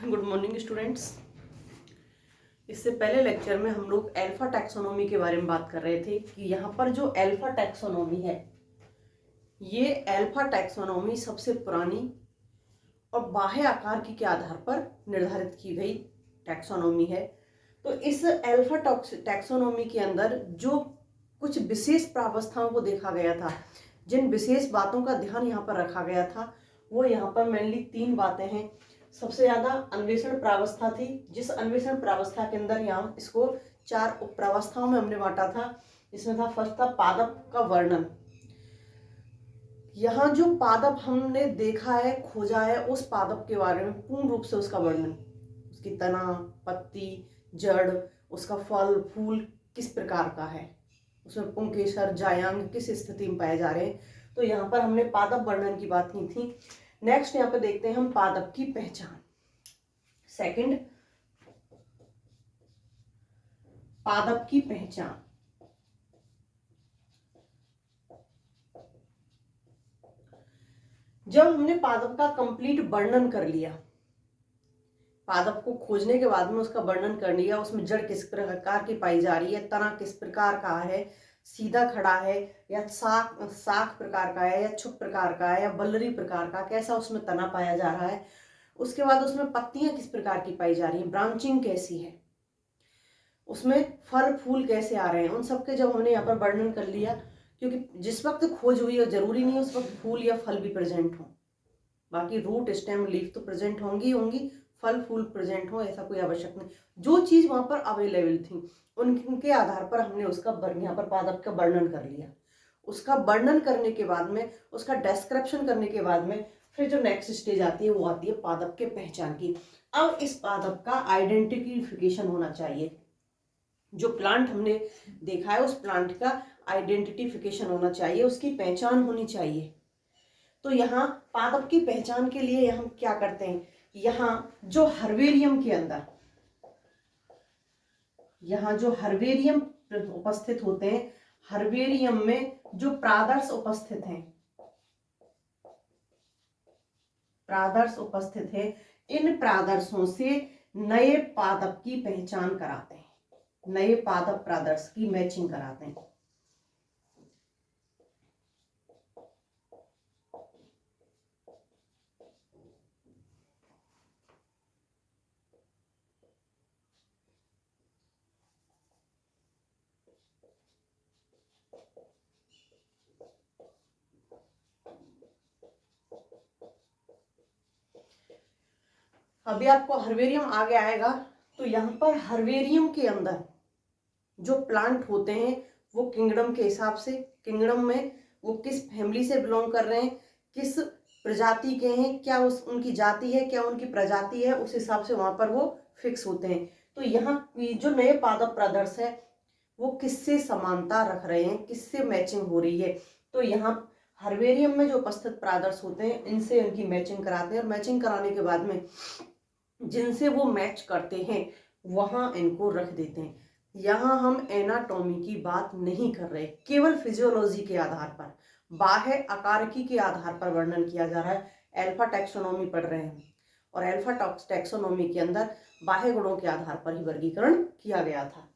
Good morning students. इससे पहले lecture में हम लोग अल्फा टैक्सोनॉमी के बारे में बात कर रहे थे कि यहाँ पर जो अल्फा टैक्सोनॉमी है, ये अल्फा टैक्सोनॉमी सबसे पुरानी और बाह्य आकार के आधार पर निर्धारित की गई टैक्सोनॉमी है। तो इस अल्फा टैक्सोनॉमी के अंदर जो कुछ विशेष प्रावस्थाओं को देखा गया था, जिन विशेष बातों का ध्यान यहाँ पर रखा गया था, वो यहाँ पर मेनली 3 बातें हैं। सबसे ज्यादा अन्वेषण प्रावस्था थी, जिस अन्वेषण प्रावस्था के अंदर यहाँ इसको 4 उप प्रावस्थाओं में हमने बांटा था। इसमें था फर्स्ट था पादप का वर्णन। यहाँ जो पादप हमने देखा है, खोजा है, उस पादप के बारे में पूर्ण रूप से उसका वर्णन, उसकी तना, पत्ती, जड़, उसका फल फूल किस प्रकार का है, उसमें पुंकेसर जायांग किस स्थिति में पाए जा रहे हैं। तो यहाँ पर हमने पादप वर्णन की बात की थी। नेक्स्ट यहाँ पे देखते हैं हम पादप की पहचान। सेकंड, पादप की पहचान। जब हमने पादप का कंप्लीट वर्णन कर लिया, पादप को खोजने के बाद में उसका वर्णन कर लिया, उसमें जड़ किस प्रकार की पाई जा रही है, तना किस प्रकार का है, सीधा खड़ा है या साख प्रकार का है या छुप प्रकार का है या बल्लरी प्रकार का, कैसा उसमें तना पाया जा रहा है, उसके बाद उसमें पत्तियां किस प्रकार की पाई जा रही है, ब्रांचिंग कैसी है, उसमें फल फूल कैसे आ रहे हैं, उन सबके जब हमने यहाँ पर वर्णन कर लिया, क्योंकि जिस वक्त खोज हुई है जरूरी नहीं उस वक्त फूल या फल भी प्रेजेंट हो, बाकी रूट स्टेम लीफ तो प्रेजेंट होंगी होंगी, फल फूल प्रेजेंट हो ऐसा कोई आवश्यक नहीं। जो चीज वहां पर अवेलेबल थी उनके आधार पर हमने उसका यहाँ पर पादप का वर्णन कर लिया। उसका वर्णन करने के बाद में, उसका डिस्क्रिप्शन करने के बाद में, फिर जो नेक्स्ट स्टेज आती है वो आती है पादप के पहचान की। अब इस पादप का आइडेंटिफिकेशन होना चाहिए। जो प्लांट हमने देखा है उस प्लांट का आइडेंटिफिकेशन होना चाहिए, उसकी पहचान होनी चाहिए। तो यहाँ पादप की पहचान के लिए हम क्या करते हैं, यहाँ जो हर्बेरियम के अंदर, यहाँ जो हर्बेरियम उपस्थित होते हैं, हर्बेरियम में जो प्रादर्श उपस्थित हैं, प्रादर्श उपस्थित है, इन प्रादर्शों से नए पादप की पहचान कराते हैं, नए पादप प्रादर्श की मैचिंग कराते हैं। अभी आपको हर्बेरियम आगे आएगा। तो यहाँ पर हर्बेरियम के अंदर जो प्लांट होते हैं वो किंगडम के हिसाब से, किंगडम में वो किस फैमिली से बिलोंग कर रहे हैं, किस प्रजाति के हैं, क्या उनकी जाति है, क्या उनकी प्रजाति है, उस हिसाब से वहां पर वो फिक्स होते हैं। तो यहाँ जो नए पादप प्रादर्श है वो किससे समानता रख रहे हैं, किससे मैचिंग हो रही है। तो यहाँ हर्बेरियम में जो उपस्थित प्रादर्श होते हैं इनसे इनकी मैचिंग कराते हैं, और मैचिंग कराने के बाद में जिनसे वो मैच करते हैं वहां इनको रख देते हैं। यहाँ हम एनाटॉमी की बात नहीं कर रहे, केवल फिजियोलॉजी के आधार पर, बाह्य आकारिकी के आधार पर वर्णन किया जा रहा है। अल्फा टैक्सोनॉमी पढ़ रहे हैं और अल्फा टैक्सोनॉमी के अंदर बाह्य गुणों के आधार पर ही वर्गीकरण किया गया था।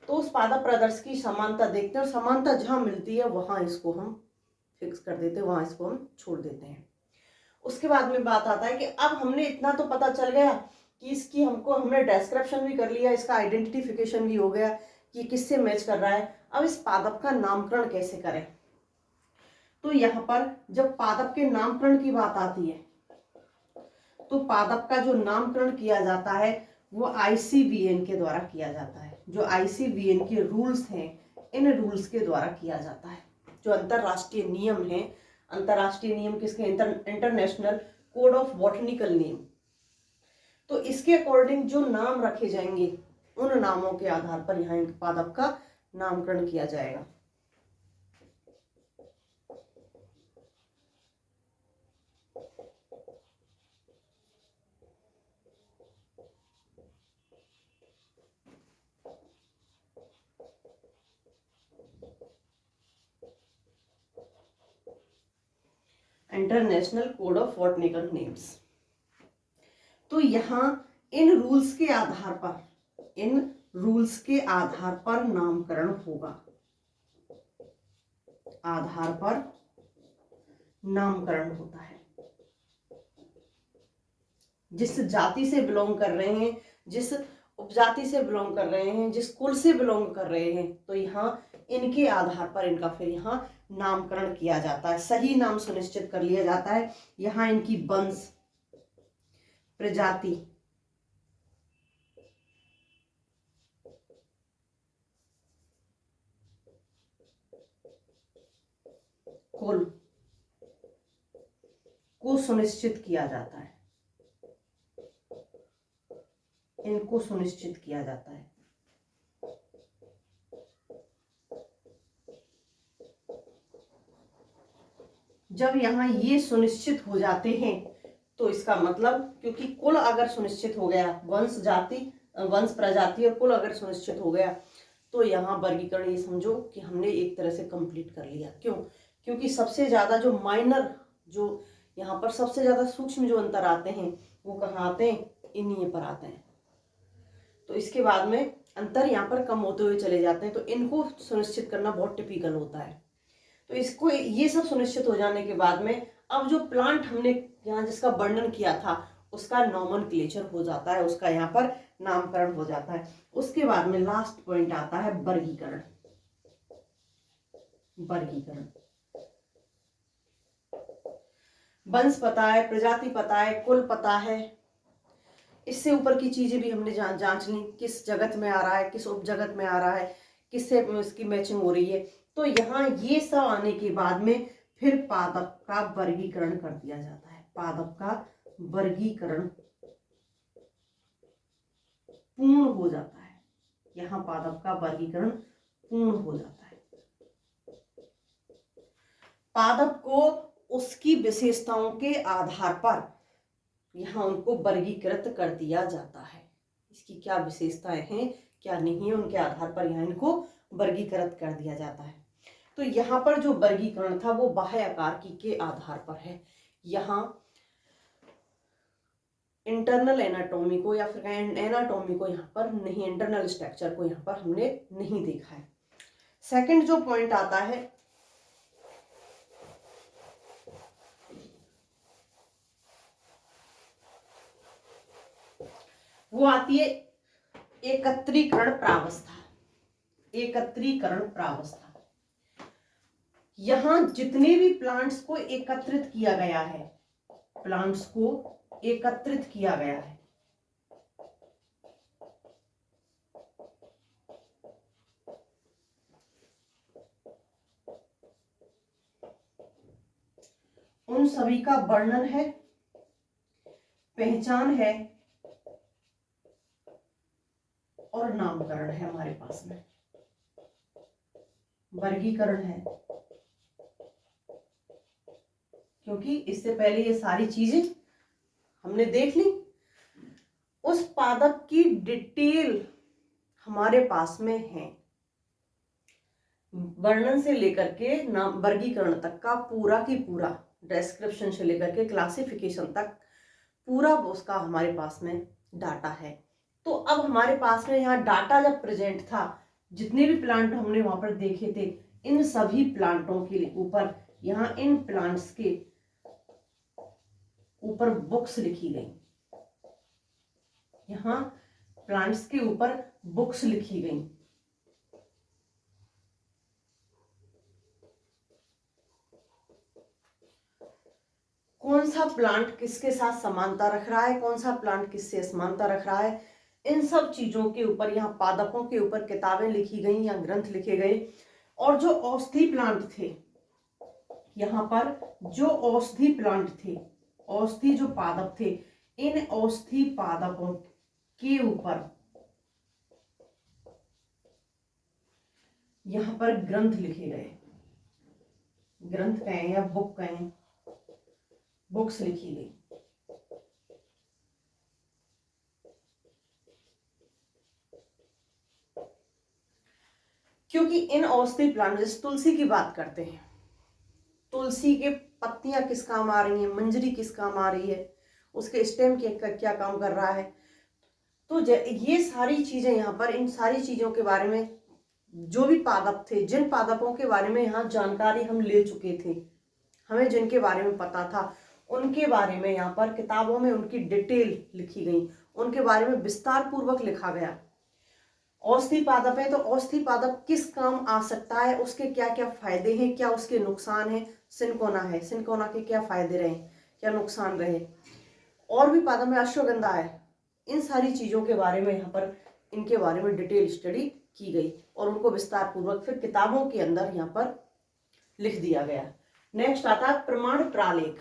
तो उस पादप प्रदर्श की समानता देखते हैं और समानता जहां मिलती है वहां इसको हम फिक्स कर देते हैं, वहां इसको हम छोड़ देते हैं। उसके बाद में बात आता है कि अब हमने इतना तो पता चल गया कि इसकी हमने डिस्क्रिप्शन भी कर लिया, इसका आइडेंटिफिकेशन भी हो गया कि किससे मैच कर रहा है। अब इस पादप का नामकरण कैसे करें। तो यहाँ पर जब पादप के नामकरण की बात आती है तो पादप का जो नामकरण किया जाता है वो ICVN के द्वारा किया जाता है। जो ICVN के रूल्स हैं इन रूल्स के द्वारा किया जाता है। जो अंतरराष्ट्रीय नियम है, अंतरराष्ट्रीय नियम किसके, international code of botanical name. तो इसके अकॉर्डिंग जो नाम रखे जाएंगे उन नामों के आधार पर यहाँ पादप का नामकरण किया जाएगा। International code of botanical names. तो यहाँ इन रूल्स के आधार पर, इन रूल्स के आधार पर नामकरण होगा, आधार पर नामकरण होता है। जिस जाति से बिलोंग कर रहे हैं, जिस उपजाति से बिलोंग कर रहे हैं, जिस कुल से बिलोंग कर रहे हैं, तो यहाँ इनके आधार पर इनका फिर यहाँ नामकरण किया जाता है, सही नाम सुनिश्चित कर लिया जाता है। यहाँ इनकी वंश, प्रजाति, कुल को सुनिश्चित किया जाता है, इनको सुनिश्चित किया जाता है। जब यहाँ ये सुनिश्चित हो जाते हैं तो इसका मतलब, क्योंकि कुल अगर सुनिश्चित हो गया, वंश जाति, वंश प्रजाति और कुल अगर सुनिश्चित हो गया, तो यहाँ वर्गीकरण ये समझो कि हमने एक तरह से कंप्लीट कर लिया। क्यों? क्योंकि सबसे ज्यादा जो माइनर, जो यहाँ पर सबसे ज्यादा सूक्ष्म जो अंतर आते हैं वो कहाँ आते हैं? इन्हीं पर आते हैं। तो इसके बाद में अंतर यहाँ पर कम होते हुए चले जाते हैं, तो इनको सुनिश्चित करना बहुत टिपिकल होता है। तो इसको, ये सब सुनिश्चित हो जाने के बाद में अब जो प्लांट हमने यहाँ जिसका वर्णन किया था उसका नॉमेनक्लेचर हो जाता है, उसका यहाँ पर नामकरण हो जाता है। उसके बाद में लास्ट पॉइंट आता है वर्गीकरण। वर्गीकरण, वंश पता है, प्रजाति पता है, कुल पता है, इससे ऊपर की चीजें भी हमने जांच ली, किस जगत में आ रहा है, किस उपजगत में आ रहा है, किससे इसकी मैचिंग हो रही है। तो यहाँ ये सब आने के बाद में फिर पादप का वर्गीकरण कर दिया जाता है। पादप का वर्गीकरण पूर्ण हो जाता है। यहाँ पादप का वर्गीकरण पूर्ण हो जाता है। पादप को उसकी विशेषताओं के आधार पर यहाँ उनको वर्गीकृत कर दिया जाता है। इसकी क्या विशेषताएं हैं, क्या नहीं है, उनके आधार पर यहाँ इनको वर्गीकृत कर दिया जाता है। तो यहाँ पर जो वर्गीकरण था वो बाह्य आकार के आधार पर है। यहाँ इंटरनल एनाटॉमी को या फिर एनाटॉमी को यहाँ पर नहीं, इंटरनल स्ट्रक्चर को यहाँ पर हमने नहीं देखा है। सेकंड जो पॉइंट आता है वो आती है एकत्रीकरण प्रावस्था। एकत्रीकरण प्रावस्था, यहां जितने भी प्लांट्स को एकत्रित किया गया है, प्लांट्स को एकत्रित किया गया है, उन सभी का वर्णन है, पहचान है और नामकरण है हमारे पास में। वर्गीकरण है क्योंकि इससे पहले ये सारी चीजें हमने देख ली। उस पादप की डिटेल हमारे पास में है, वर्णन से लेकर के नाम वर्गीकरण तक का पूरा की पूरा, डिस्क्रिप्शन से लेकर के क्लासिफिकेशन तक पूरा उसका हमारे पास में डाटा है। तो अब हमारे पास में यहाँ डाटा जब प्रेजेंट था, जितने भी प्लांट हमने वहां पर देखे थे, इन सभी प्लांटों के ऊपर यहाँ इन प्लांट्स के ऊपर बुक्स लिखी गई। यहाँ प्लांट्स के ऊपर बुक्स लिखी गई। कौन सा प्लांट किसके साथ समानता रख रहा है, कौन सा प्लांट किससे असमानता रख रहा है, इन सब चीजों के ऊपर यहाँ पादपों के ऊपर किताबें लिखी गई या ग्रंथ लिखे गए। और जो औषधि प्लांट थे, यहाँ पर जो औषधि प्लांट थे, औषधि जो पादप थे, इन औषधि पादपों के ऊपर यहाँ पर ग्रंथ लिखे गए। ग्रंथ कहें या बुक कहें, बुक्स लिखी गई। क्योंकि इन औषधि प्लांट, जैसे तुलसी की बात करते हैं, तुलसी के पत्तियां किस काम आ रही हैं, मंजरी किस काम आ रही है, उसके स्टेम क्या काम कर रहा है, तो ये सारी चीजें यहाँ पर, इन सारी चीजों के बारे में जो भी पादप थे, जिन पादपों के बारे में यहाँ जानकारी हम ले चुके थे, हमें जिनके बारे में पता था, उनके बारे में यहाँ पर किताबों में उनकी डिटेल लिखी गई, उनके बारे में विस्तार पूर्वक लिखा गया। औषधि पादप है तो औषधि पादप किस काम आ सकता है, उसके क्या क्या फायदे हैं, क्या उसके नुकसान है। सिनकोना है, सिनकोना के क्या फायदे रहे, क्या नुकसान रहे। और भी पादप में अश्वगंधा है। इन सारी चीजों के बारे में यहाँ पर, इनके बारे में डिटेल स्टडी की गई और उनको विस्तार पूर्वक फिर किताबों के अंदर यहाँ पर लिख दिया गया। नेक्स्ट आता है प्रमाण प्रालेख,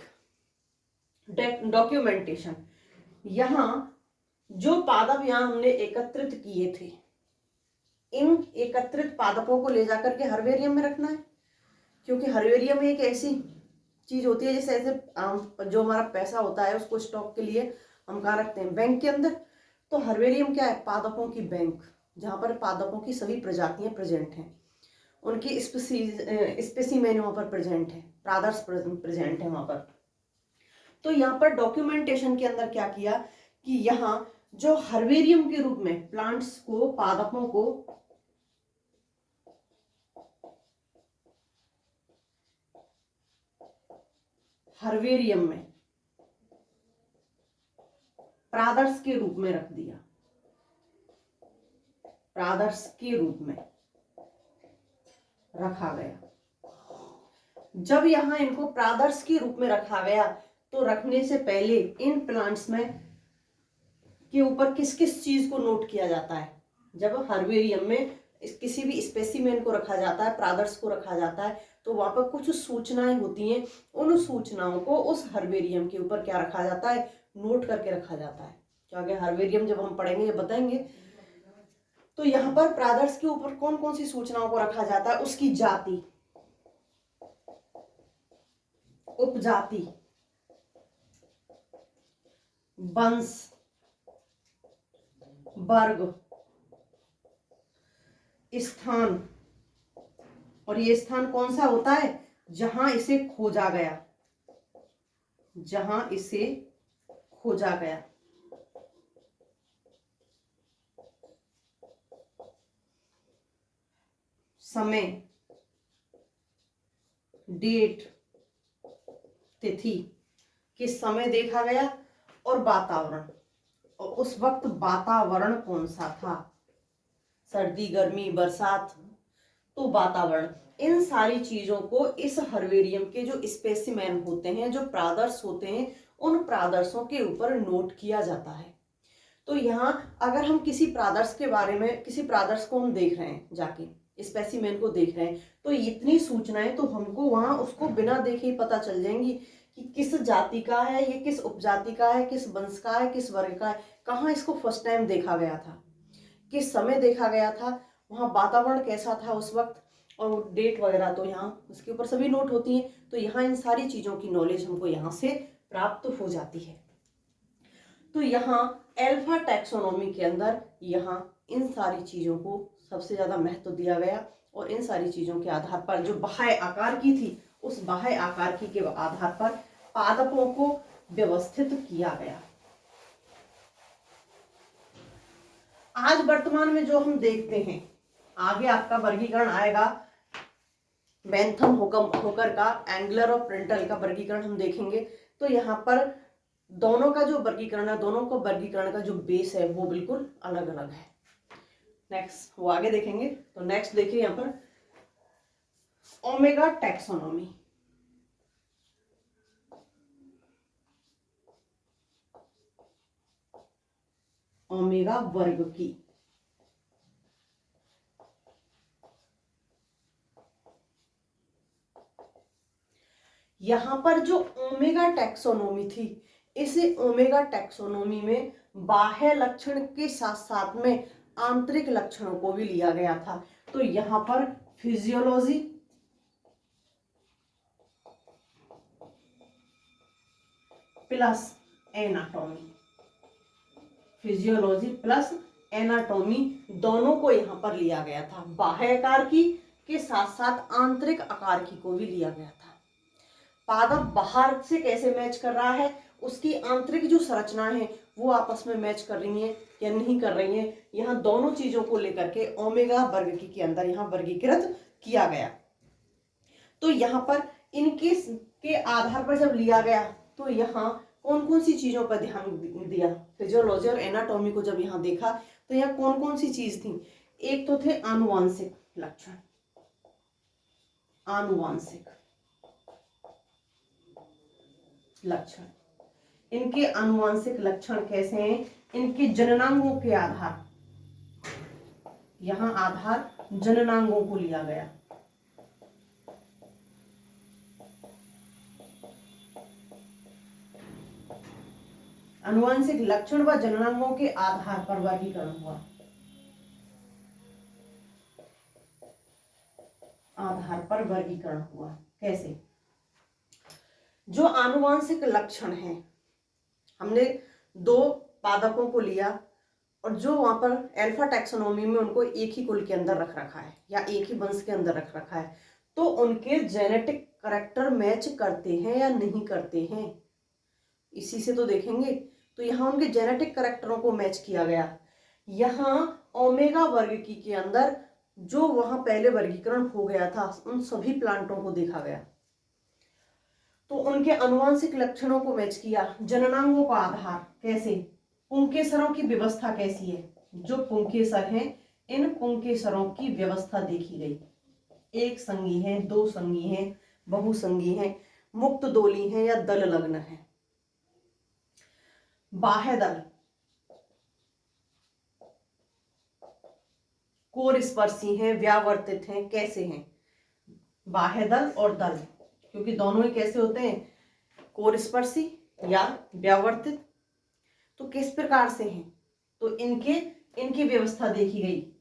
डॉक्यूमेंटेशन। यहाँ जो पादप यहाँ हमने एकत्रित किए थे, इन एकत्रित पादपों को ले जाकर के हर्बेरियम में रखना है, क्योंकि हर्बेरियम एक ऐसी चीज होती है जैसे ऐसे जो हमारा पैसा होता है उसको स्टॉक के लिए हम कहाँ रखते हैं, बैंक के अंदर। तो हर्बेरियम क्या है, पादपों की बैंक, जहाँ पर पादपों की सभी प्रजातियां प्रेजेंट हैं, उनकी स्पेसीमेन वहां पर प्रेजेंट है, प्रादर्श प्रेजेंट है वहां पर। तो यहाँ पर डॉक्यूमेंटेशन के अंदर क्या किया कि यहाँ जो हर्बेरियम के रूप में प्लांट्स को, पादपों को हर्बेरियम में प्रादर्श के रूप में रख दिया, प्रादर्श के रूप में रखा गया। जब यहां इनको प्रादर्श के रूप में रखा गया तो रखने से पहले इन प्लांट्स में के ऊपर किस किस चीज को नोट किया जाता है। जब हर्बेरियम में किसी भी स्पेसिमेन को रखा जाता है, प्रादर्श को रखा जाता है, तो वहां पर कुछ सूचनाएं होती हैं, उन सूचनाओं को उस हर्बेरियम के ऊपर क्या रखा जाता है, नोट करके रखा जाता है। क्योंकि हर्बेरियम जब हम पढ़ेंगे, बताएंगे। तो यहाँ पर प्रादर्श के ऊपर कौन कौन सी सूचनाओं को रखा जाता है, उसकी जाति, उपजाति, वंश, वर्ग, स्थान, और ये स्थान कौन सा होता है, जहां इसे खोजा गया, जहां इसे खोजा गया। समय, डेट, तिथि, किस समय देखा गया, और वातावरण, और उस वक्त वातावरण कौन सा था, सर्दी, गर्मी, बरसात, तो वातावरण। इन सारी चीजों को इस हर्बेरियम के जो स्पेसिमेन होते हैं, जो प्रादर्श होते हैं, उन प्रादर्शों के ऊपर नोट किया जाता है। तो यहाँ अगर हम किसी प्रादर्श के बारे में, किसी प्रादर्श को हम देख रहे हैं, जाके स्पेसिमेन को देख रहे हैं, तो इतनी सूचनाएं तो हमको वहां उसको बिना देखे ही पता चल जाएंगी कि किस जाति का है, ये किस उपजाति का है, किस वंश का है, किस वर्ग का है, कहाँ इसको फर्स्ट टाइम देखा गया था, किस समय देखा गया था, वहाँ वातावरण कैसा था उस वक्त, और डेट वगैरह तो यहाँ उसके ऊपर सभी नोट होती हैं। तो यहाँ इन सारी चीजों की नॉलेज हमको यहाँ से प्राप्त हो जाती है। तो यहाँ एल्फा टैक्सोनॉमी के अंदर यहाँ इन सारी चीजों को सबसे ज्यादा महत्व दिया गया, और इन सारी चीजों के आधार पर जो बाह्य आकार की थी, उस बाह्य आकार की के आधार पर पादपों को व्यवस्थित किया गया। आज वर्तमान में जो हम देखते हैं, आगे आपका वर्गीकरण आएगा, बेंथम होकर का एंगलर और प्रिंटल का वर्गीकरण हम देखेंगे। तो यहाँ पर दोनों का जो वर्गीकरण है, दोनों का वर्गीकरण का जो बेस है वो बिल्कुल अलग अलग है। नेक्स्ट वो आगे देखेंगे। तो नेक्स्ट देखिए यहाँ पर ओमेगा टैक्सोनॉमी। ओमेगा वर्ग की, यहां पर जो ओमेगा टैक्सोनॉमी थी, इसे ओमेगा टैक्सोनॉमी में बाह्य लक्षण के साथ साथ में आंतरिक लक्षणों को भी लिया गया था। तो यहां पर physiology, plus anatomy, physiology plus anatomy दोनों को यहां पर लिया गया था। बाह्य आकार की के साथ साथ आंतरिक आकार की को भी लिया गया था। पादप बाहर से कैसे मैच कर रहा है, उसकी आंतरिक जो संरचना है वो आपस में मैच कर रही हैं या नहीं कर रही हैं। यहाँ दोनों चीजों को लेकर के ओमेगा वर्ग के अंदर यहाँ वर्गीकृत किया गया। तो यहाँ पर इनके के आधार पर जब लिया गया तो यहाँ कौन कौन सी चीजों पर ध्यान दिया, फिजियोलॉजी और एनाटॉमी को जब यहाँ देखा तो यहाँ कौन कौन सी चीज थी। एक तो थे आनुवांशिक लक्षण, आनुवांशिक लक्षण। इनके आनुवांशिक लक्षण कैसे हैं, इनके जननांगों के आधार, यहां आधार जननांगों को लिया गया। आनुवांशिक लक्षण व जननांगों के आधार पर वर्गीकरण हुआ, आधार पर वर्गीकरण हुआ। कैसे, जो आनुवांशिक लक्षण हैं, हमने 2 पादपों को लिया और जो वहां पर अल्फा टैक्सोनॉमी में उनको एक ही कुल के अंदर रख रखा है या एक ही वंश के अंदर रख रखा है, तो उनके जेनेटिक करैक्टर मैच करते हैं या नहीं करते हैं, इसी से तो देखेंगे। तो यहाँ उनके जेनेटिक करैक्टरों को मैच किया गया। यहाँ ओमेगा वर्ग की के अंदर जो वहां पहले वर्गीकरण हो गया था उन सभी प्लांटों को देखा गया, तो उनके आनुवांशिक लक्षणों को मैच किया। जननांगों का आधार कैसे, पुंकेसरों की व्यवस्था कैसी है, जो पुंकेसर हैं इन पुंकेसरों की व्यवस्था देखी गई, एक संगी है, 2 संगी हैं, बहुसंगी हैं, मुक्त दोली हैं या दल लग्न है। बाह्य दल, कोरस्पर्शी हैं, व्यावर्तित हैं, कैसे हैं, बाह्य दल और दल, क्योंकि दोनों ही कैसे होते हैं, कोरस्पर्शी या व्यावर्तित। तो किस प्रकार से हैं, तो इनकी व्यवस्था देखी गई।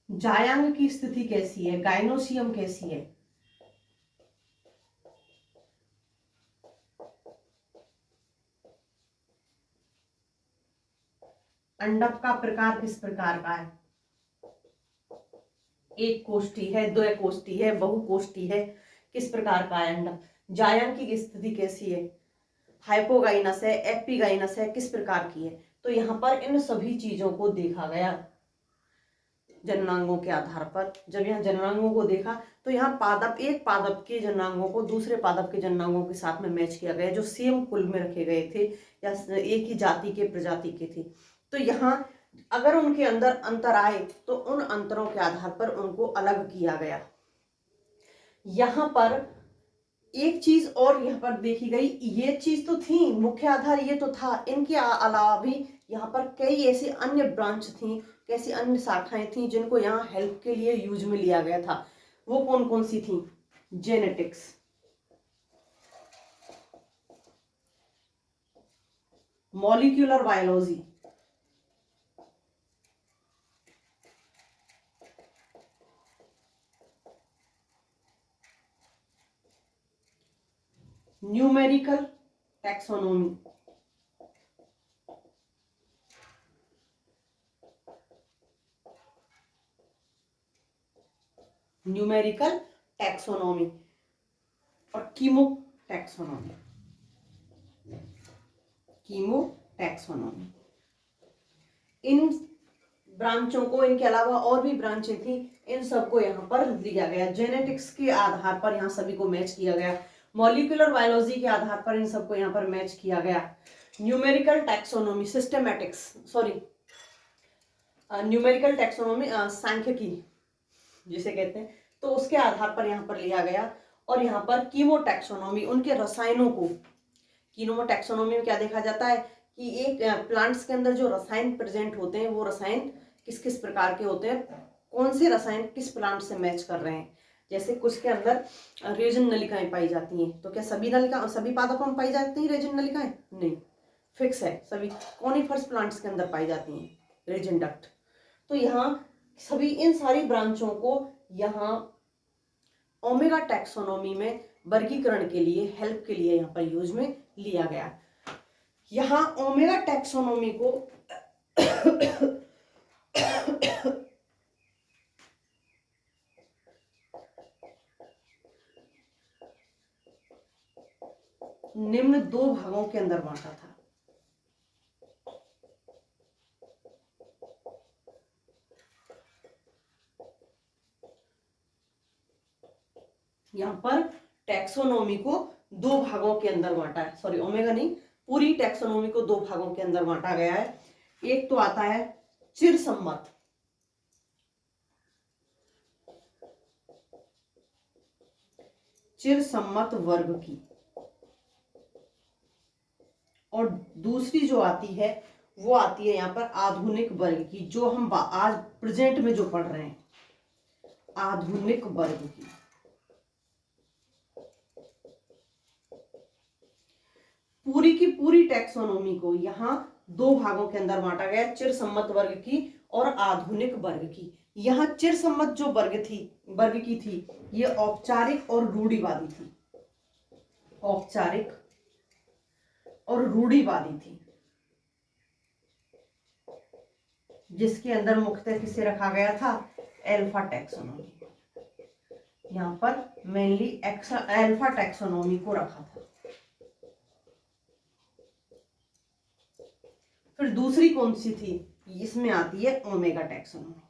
जायांग की स्थिति कैसी है, गाइनोसियम कैसी है, अंडक का प्रकार किस प्रकार का है, एक कोष्ठी है, 2 कोष्ठी है, बहुकोष्ठी है, किस प्रकार का है अंडक। जायांग की स्थिति कैसी है, हाइपोगाइनस है, एपिगाइनस है, किस प्रकार की है। तो यहाँ पर इन सभी चीजों को देखा गया जननांगों के आधार पर। जब यहाँ जननांगों को देखा तो यहाँ पादप, एक पादप के जननांगों को दूसरे पादप के जननांगों के साथ में मैच किया गया, जो सेम कुल में रखे गए थे या एक ही जाति के प्रजाति के थे। तो यहाँ अगर उनके अंदर अंतर आए तो उन अंतरों के आधार पर उनको अलग किया गया। यहाँ पर एक चीज और यहाँ पर देखी गई, ये चीज तो थी, मुख्य आधार ये तो था, इनके अलावा भी यहाँ पर कई ऐसी अन्य ब्रांच थी, कैसी अन्य शाखाएं थी जिनको यहाँ हेल्प के लिए यूज में लिया गया था। वो कौन कौन सी थी, genetics, molecular biology, numerical taxonomy, numerical taxonomy और कीमो टैक्सोनॉमी, कीमो टैक्सोनॉमी। इन ब्रांचों को, इनके अलावा और भी ब्रांचें थी, इन सबको यहाँ पर दिया गया। जेनेटिक्स के आधार पर यहाँ सभी को मैच किया गया, मॉलिक्यूलर बायोलॉजी के आधार पर इन सबको यहाँ पर मैच किया गया। Numerical taxonomy, systematics, sorry numerical taxonomy सांख्यिकी जिसे कहते हैं, तो उसके आधार पर यहाँ पर लिया गया। और यहाँ पर कीमो टैक्सोनॉमी, उनके रसायनों को, कीमो टैक्सोनॉमी में क्या देखा जाता है कि एक प्लांट्स के अंदर जो रसायन प्रेजेंट होते हैं वो रसायन किस किस प्रकार के होते हैं, कौन से रसायन किस प्लांट से मैच कर रहे हैं। जैसे कुछ के अंदर रेजिन नलिकाएं पाई जाती हैं, तो क्या सभी पादपों में पाई जाती हैं रेजिन नलिकाएं? नहीं, फिक्स है, सभी कॉनिफरस प्लांट्स के अंदर पाई जाती हैं रेजिन डक्ट। तो यहाँ सभी इन सारी ब्रांचों को यहाँ ओमेगा टैक्सोनॉमी में वर्गीकरण के लिए, हेल्प के लिए यहाँ पर यूज में लिया गया। यहाँ ओमेगा टैक्सोनॉमी को निम्न 2 भागों के अंदर बांटा था। यहां पर टैक्सोनॉमी को 2 भागों के अंदर बांटा है, सॉरी ओमेगा नहीं, पूरी टैक्सोनॉमी को 2 भागों के अंदर बांटा गया है। एक तो आता है चिरसम्मत, चिरसम्मत वर्ग की, और दूसरी जो आती है वो आती है यहां पर आधुनिक वर्ग की, जो हम आज प्रेजेंट में जो पढ़ रहे हैं, आधुनिक वर्ग की। पूरी की पूरी टैक्सोनॉमी को यहां 2 भागों के अंदर बांटा गया, चिरसम्मत वर्ग की और आधुनिक वर्ग की। यहां चिरसम्मत जो वर्ग की थी, ये औपचारिक और रूढ़िवादी थी, औपचारिक और रूढ़िवादी थी, जिसके अंदर मुख्यतः किसे रखा गया था, एल्फा टैक्सोनॉमी। यहां पर मेनली एल्फा टैक्सोनॉमी को रखा था। फिर दूसरी कौन सी थी, इसमें आती है ओमेगा टैक्सोनॉमी।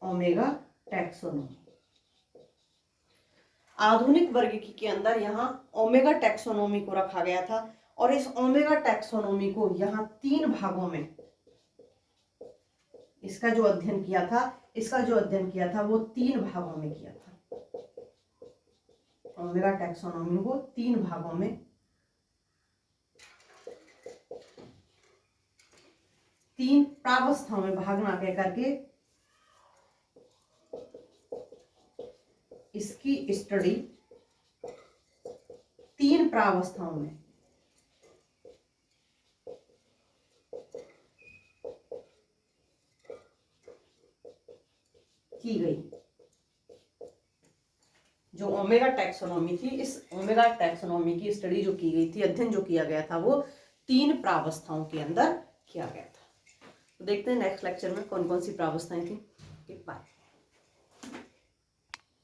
ओमेगा टैक्सोनॉमी आधुनिक वर्गीकी के अंदर यहां ओमेगा टैक्सोनॉमी को रखा गया था, और इस ओमेगा टैक्सोनॉमी को यहां 3 भागों में इसका जो अध्ययन किया था वो 3 भागों में किया था। ओमेगा टैक्सोनॉमी को 3 भागों में, 3 प्रावस्थाओं में भाग ना कह करके इसकी स्टडी 3 प्रावस्थाओं में की गई। जो ओमेगा टैक्सोनॉमी थी, इस ओमेगा टैक्सोनॉमी की स्टडी जो की गई थी, अध्ययन जो किया गया था, वो 3 प्रावस्थाओं के अंदर किया गया था। तो देखते हैं नेक्स्ट लेक्चर में कौन कौन सी प्रावस्थाएं थी। बाय।